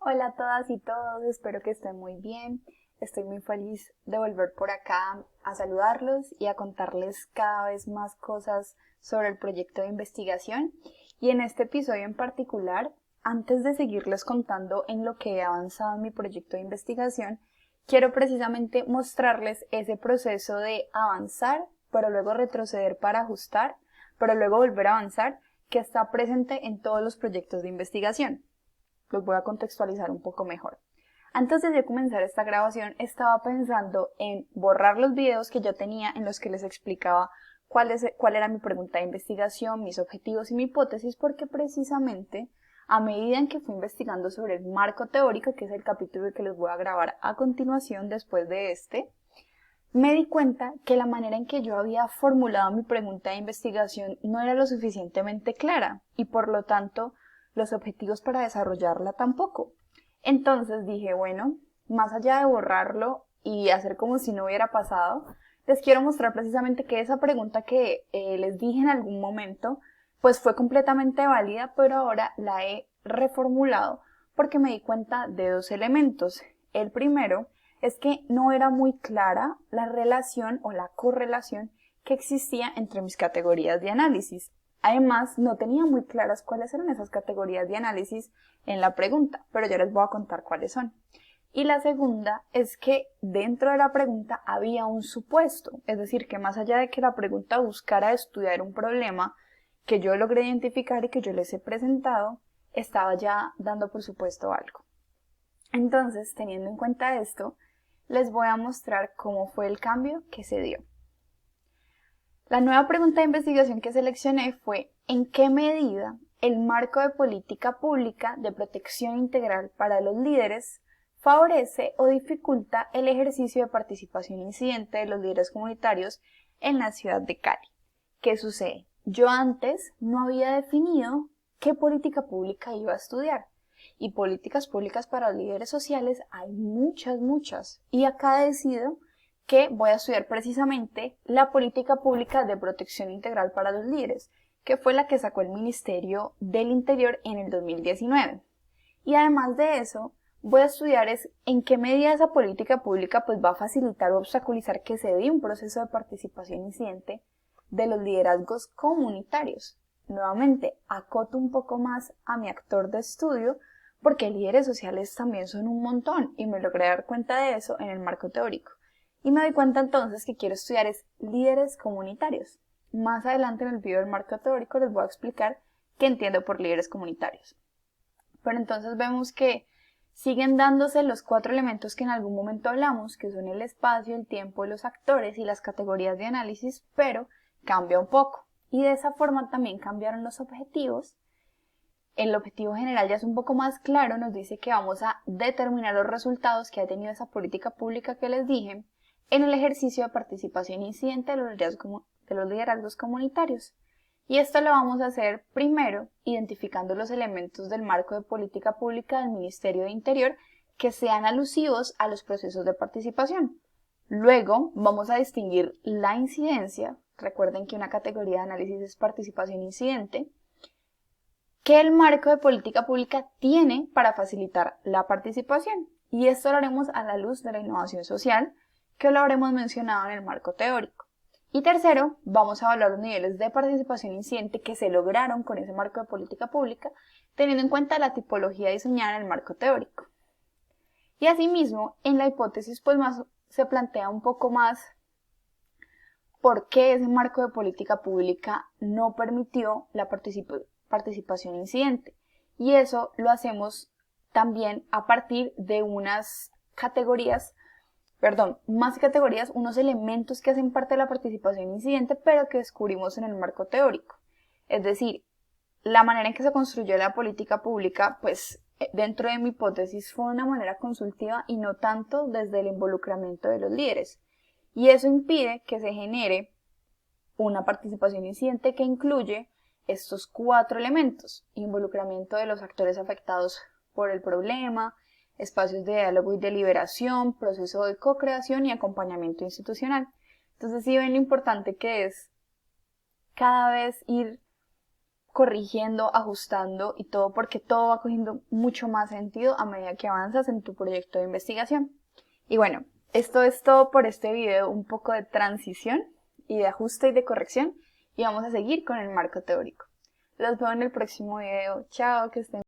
Hola a todas y todos, espero que estén muy bien. Estoy muy feliz de volver por acá a saludarlos y a contarles cada vez más cosas sobre el proyecto de investigación. Y en este episodio en particular, antes de seguirles contando en lo que he avanzado en mi proyecto de investigación, quiero precisamente mostrarles ese proceso de avanzar, pero luego retroceder para ajustar, pero luego volver a avanzar, que está presente en todos los proyectos de investigación. Los voy a contextualizar un poco mejor. Antes de yo comenzar esta grabación, estaba pensando en borrar los videos que yo tenía en los que les explicaba cuál era mi pregunta de investigación, mis objetivos y mi hipótesis, porque precisamente a medida en que fui investigando sobre el marco teórico, que es el capítulo que les voy a grabar a continuación después de este, me di cuenta que la manera en que yo había formulado mi pregunta de investigación no era lo suficientemente clara y por lo tanto los objetivos para desarrollarla tampoco. Entonces dije, bueno, más allá de borrarlo y hacer como si no hubiera pasado, les quiero mostrar precisamente que esa pregunta que les dije en algún momento, pues fue completamente válida, pero ahora la he reformulado porque me di cuenta de dos elementos. El primero es que no era muy clara la relación o la correlación que existía entre mis categorías de análisis. Además, no tenía muy claras cuáles eran esas categorías de análisis en la pregunta, pero yo les voy a contar cuáles son. Y la segunda es que dentro de la pregunta había un supuesto, es decir, que más allá de que la pregunta buscara estudiar un problema que yo logré identificar y que yo les he presentado, estaba ya dando por supuesto algo. Entonces, teniendo en cuenta esto, les voy a mostrar cómo fue el cambio que se dio. La nueva pregunta de investigación que seleccioné fue ¿en qué medida el marco de política pública de protección integral para los líderes favorece o dificulta el ejercicio de participación incidente de los líderes comunitarios en la ciudad de Cali? ¿Qué sucede? Yo antes no había definido qué política pública iba a estudiar. Y políticas públicas para los líderes sociales hay muchas. Y acá decido que voy a estudiar precisamente la política pública de protección integral para los líderes, que fue la que sacó el Ministerio del Interior en el 2019. Y además de eso, voy a estudiar en qué medida esa política pública pues va a facilitar o obstaculizar que se dé un proceso de participación incidente de los liderazgos comunitarios. Nuevamente, acoto un poco más a mi actor de estudio porque líderes sociales también son un montón y me logré dar cuenta de eso en el marco teórico. Y me doy cuenta entonces que quiero estudiar líderes comunitarios. Más adelante en el video del marco teórico les voy a explicar qué entiendo por líderes comunitarios. Pero entonces vemos que siguen dándose los 4 elementos que en algún momento hablamos, que son el espacio, el tiempo, los actores y las categorías de análisis, pero cambia un poco. Y de esa forma también cambiaron los objetivos. El objetivo general ya es un poco más claro, nos dice que vamos a determinar los resultados que ha tenido esa política pública que les dije en el ejercicio de participación incidente de los liderazgos comunitarios. Y esto lo vamos a hacer primero identificando los elementos del marco de política pública del Ministerio de Interior que sean alusivos a los procesos de participación. Luego vamos a distinguir la incidencia, recuerden que una categoría de análisis es participación incidente, que el marco de política pública tiene para facilitar la participación. Y esto lo haremos a la luz de la innovación social, que lo habremos mencionado en el marco teórico. Y tercero, vamos a evaluar los niveles de participación incidente que se lograron con ese marco de política pública, teniendo en cuenta la tipología diseñada en el marco teórico. Y asimismo, en la hipótesis pues más se plantea un poco más por qué ese marco de política pública no permitió la participación incidente. Y eso lo hacemos también a partir de unas categorías, más categorías, unos elementos que hacen parte de la participación incidente, pero que descubrimos en el marco teórico. Es decir, la manera en que se construyó la política pública, pues dentro de mi hipótesis fue una manera consultiva y no tanto desde el involucramiento de los líderes. Y eso impide que se genere una participación incidente que incluye estos 4 elementos: involucramiento de los actores afectados por el problema, espacios de diálogo y deliberación, proceso de co-creación y acompañamiento institucional. Entonces, sí ven lo importante que es cada vez ir corrigiendo, ajustando y todo porque todo va cogiendo mucho más sentido a medida que avanzas en tu proyecto de investigación. Y bueno, esto es todo por este video, un poco de transición y de ajuste y de corrección, y vamos a seguir con el marco teórico. Los veo en el próximo video. Chao, que estén